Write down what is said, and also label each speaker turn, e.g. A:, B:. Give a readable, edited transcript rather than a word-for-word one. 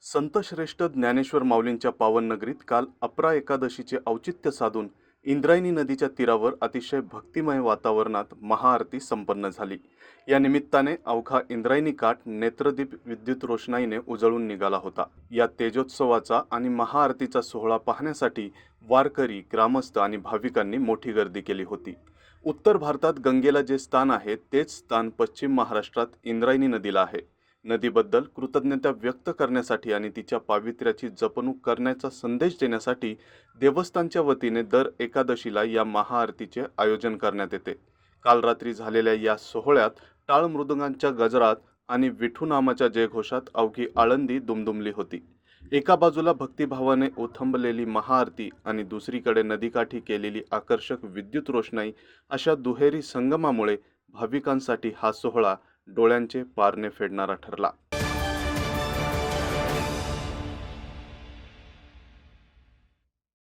A: संतश्रेष्ठ ज्ञानेश्वर माऊलींच्या पावन नगरीत काल अपरा एकादशीचे औचित्य साधून इंद्रायणी नदीच्या तीरावर अतिशय भक्तिमय वातावरणात महाआरती संपन्न झाली। या निमित्ताने अवघा इंद्रायणी काठ नेत्रदीप विद्युत रोषणाईने उजळून निघाला होता। या तेजोत्सवाचा आणि महाआरतीचा सोहळा पाहण्यासाठी वारकरी, ग्रामस्थ आणि भाविकांनी मोठी गर्दी केली होती। उत्तर भारतात गंगेला जे स्थान आहे तेच स्थान पश्चिम महाराष्ट्रात इंद्रायणी नदीला आहे। नदीबद्दल कृतज्ञता व्यक्त करण्यासाठी आणि तिच्या पावित्र्याची जपणूक करण्याचा संदेश देण्यासाठी देवस्थानच्या वतीने दर एकादशीला या महाआरतीचे आयोजन करण्यात येते। काल रात्री झालेल्या या सोहळ्यात टाळ मृदुंगांच्या गजरात आणि विठू नामाच्या जयघोषात अवघी आळंदी दुमदुमली होती। एका बाजूला भक्तिभावाने ओथंबलेली महाआरती आणि दुसरीकडे नदीकाठी केलेली आकर्षक विद्युत रोषणाई अशा दुहेरी संगमामुळे भाविकांसाठी हा सोहळा डोळ्यांचे पारणे फेडणारा ठरला।